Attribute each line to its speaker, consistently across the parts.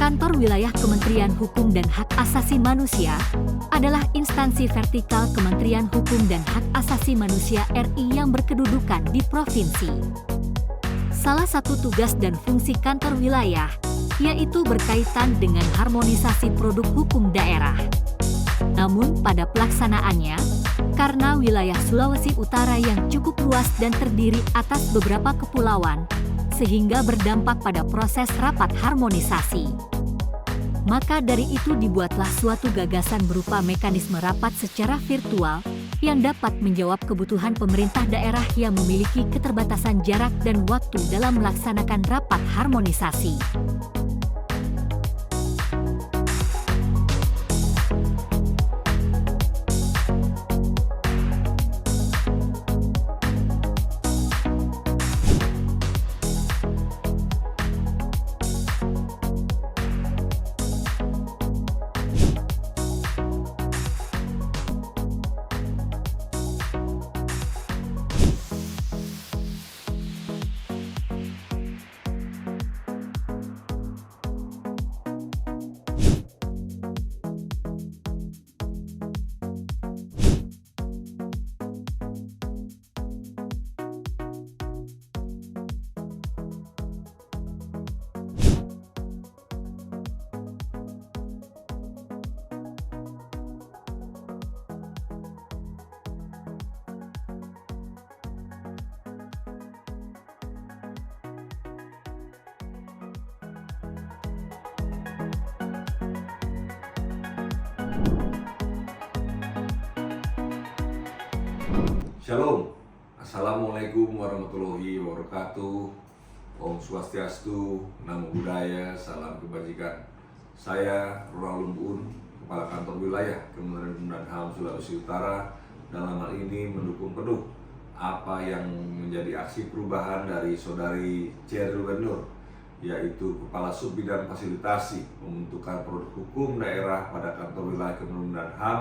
Speaker 1: Kantor Wilayah Kementerian Hukum dan Hak Asasi Manusia adalah instansi vertikal Kementerian Hukum dan Hak Asasi Manusia RI yang berkedudukan di provinsi. Salah satu tugas dan fungsi kantor wilayah yaitu berkaitan dengan harmonisasi produk hukum daerah. Namun pada pelaksanaannya, karena wilayah Sulawesi Utara yang cukup luas dan terdiri atas beberapa kepulauan, sehingga berdampak pada proses rapat harmonisasi. Maka dari itu dibuatlah suatu gagasan berupa mekanisme rapat secara virtual yang dapat menjawab kebutuhan pemerintah daerah yang memiliki keterbatasan jarak dan waktu dalam melaksanakan rapat harmonisasi.
Speaker 2: Shalom, Assalamualaikum warahmatullahi wabarakatuh. Om Swastiastu, Namo Buddhaya, salam kebajikan. Saya Ronald Lumbun, Kepala Kantor Wilayah Kementerian Hukum dan HAM Sulawesi Utara, dalam hal ini mendukung penuh apa yang menjadi aksi perubahan dari Saudari Cheryl Wenur, yaitu Kepala Subbidang Fasilitasi Pembentukan Produk Hukum Daerah pada Kantor Wilayah Kementerian Hukum dan HAM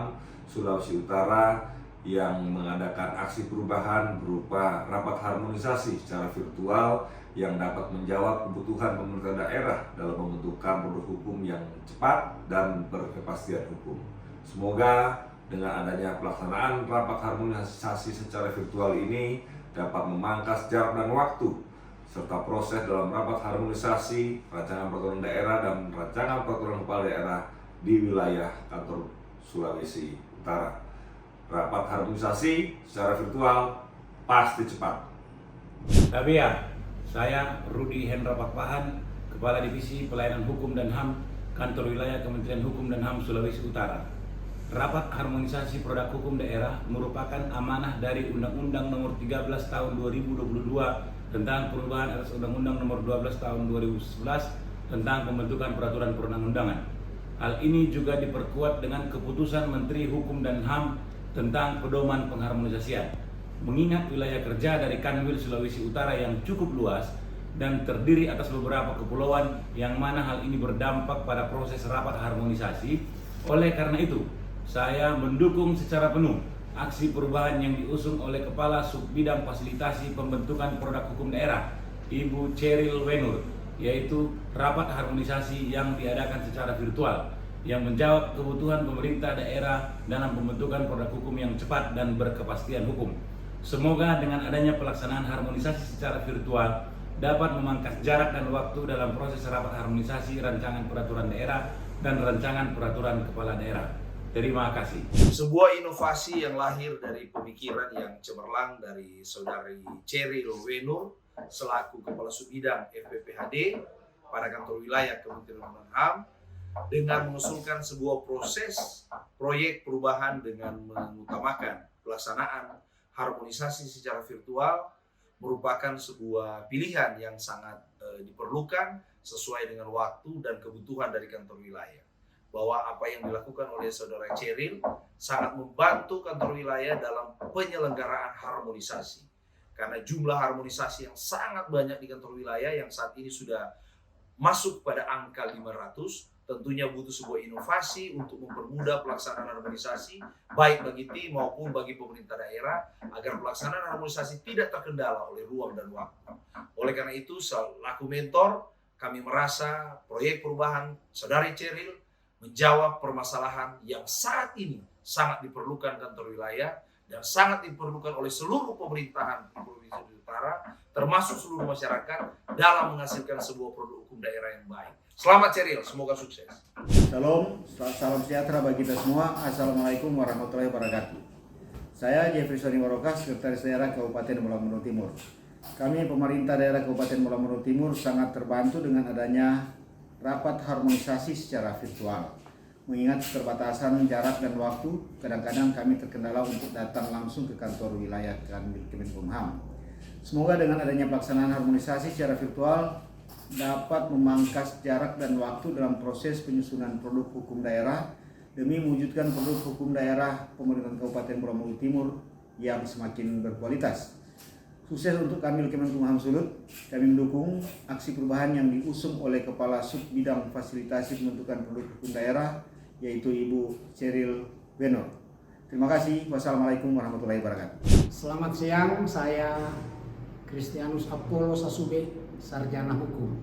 Speaker 2: Sulawesi Utara, yang mengadakan aksi perubahan berupa rapat harmonisasi secara virtual yang dapat menjawab kebutuhan pemerintah daerah dalam pembentukan produk hukum yang cepat dan berkepastian hukum. Semoga dengan adanya pelaksanaan rapat harmonisasi secara virtual ini dapat memangkas jarak dan waktu serta proses dalam rapat harmonisasi rancangan peraturan daerah dan rancangan peraturan kepala daerah di wilayah kantor Sulawesi Utara. Rapat harmonisasi secara virtual pasti cepat.
Speaker 3: Tapi ya, saya Rudi Hendra Pakpahan, Kepala Divisi Pelayanan Hukum dan HAM, Kantor Wilayah Kementerian Hukum dan HAM Sulawesi Utara. Rapat harmonisasi produk hukum daerah merupakan amanah dari Undang-Undang Nomor 13 Tahun 2022 tentang perubahan atas Undang-Undang Nomor 12 Tahun 2011 tentang pembentukan peraturan perundang-undangan. Hal ini juga diperkuat dengan keputusan Menteri Hukum dan HAM tentang pedoman pengharmonisasian. Mengingat wilayah kerja dari Kanwil Sulawesi Utara yang cukup luas dan terdiri atas beberapa kepulauan yang mana hal ini berdampak pada proses rapat harmonisasi. Oleh karena itu, saya mendukung secara penuh aksi perubahan yang diusung oleh Kepala Subbidang Fasilitasi Pembentukan Produk Hukum Daerah, Ibu Cheryl Wenur, yaitu rapat harmonisasi yang diadakan secara virtual yang menjawab kebutuhan pemerintah daerah dalam pembentukan produk hukum yang cepat dan berkepastian hukum. Semoga dengan adanya pelaksanaan harmonisasi secara virtual dapat memangkas jarak dan waktu dalam proses rapat harmonisasi rancangan peraturan daerah dan rancangan peraturan kepala daerah. Terima kasih.
Speaker 4: Sebuah inovasi yang lahir dari pemikiran yang cemerlang dari Saudari Cheryl Wenur selaku Kepala Subbidang FPPHD pada Kantor Wilayah Kementerian Hukum dan HAM, dengan mengusulkan sebuah proses proyek perubahan dengan mengutamakan pelaksanaan harmonisasi secara virtual merupakan sebuah pilihan yang sangat diperlukan sesuai dengan waktu dan kebutuhan dari kantor wilayah. Bahwa apa yang dilakukan oleh Saudara Cheryl sangat membantu kantor wilayah dalam penyelenggaraan harmonisasi. Karena jumlah harmonisasi yang sangat banyak di kantor wilayah yang saat ini sudah masuk pada angka 500, tentunya butuh sebuah inovasi untuk mempermudah pelaksanaan harmonisasi baik bagi tim maupun bagi pemerintah daerah agar pelaksanaan harmonisasi tidak terkendala oleh ruang dan waktu. Oleh karena itu, selaku mentor kami merasa proyek perubahan Saudari Ceril menjawab permasalahan yang saat ini sangat diperlukan kantor wilayah dan sangat diperlukan oleh seluruh pemerintahan Provinsi Utara, termasuk seluruh masyarakat dalam menghasilkan sebuah produk hukum daerah yang baik. Selamat Ceril, semoga sukses.
Speaker 5: Shalom, salam sejahtera bagi kita semua. Assalamualaikum warahmatullahi wabarakatuh. Saya Jeffrey Soni Waroka, Sekretaris Daerah Kabupaten Molamunu Timur. Kami pemerintah daerah Kabupaten Molamunu Timur sangat terbantu dengan adanya rapat harmonisasi secara virtual. Mengingat keterbatasan jarak dan waktu, kadang-kadang kami terkendala untuk datang langsung ke kantor wilayah Kemenkumham. Semoga dengan adanya pelaksanaan harmonisasi secara virtual dapat memangkas jarak dan waktu dalam proses penyusunan produk hukum daerah demi mewujudkan produk hukum daerah pemerintahan Kabupaten Molamunu Timur yang semakin berkualitas. Sukses untuk kami Kemenkumham Sulut. Kami mendukung aksi perubahan yang diusung oleh Kepala Sub Bidang Fasilitasi Pembentukan Produk Hukum Daerah, yaitu Ibu Ceril Wenur. Terima kasih. Wassalamualaikum warahmatullahi wabarakatuh.
Speaker 6: Selamat siang, saya Kristianus Apollo Sasube, Sarjana Hukum,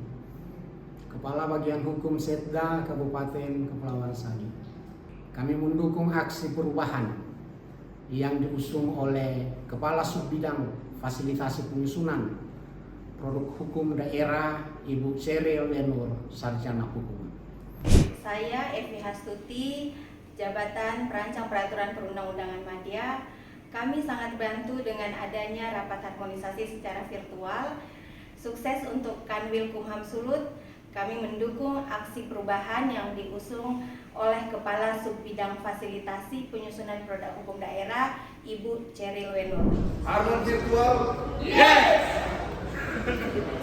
Speaker 6: Kepala Bagian Hukum Setda Kabupaten Kepulauan Sangi. Kami mendukung aksi perubahan yang diusung oleh Kepala Sub Bidang Fasilitasi Penyusunan Produk Hukum Daerah, Ibu Ceril Wenur, Sarjana Hukum.
Speaker 7: Saya Evi Hastuti, Jabatan Perancang Peraturan Perundang-undangan Madya. Kami sangat bantu dengan adanya rapat harmonisasi secara virtual. Sukses untuk Kanwil Kumham Sulut. Kami mendukung aksi perubahan yang diusung oleh Kepala Sub Bidang Fasilitasi Penyusunan Produk Hukum Daerah, Ibu Ceril Wenur.
Speaker 4: Harmon virtual?
Speaker 7: Yes!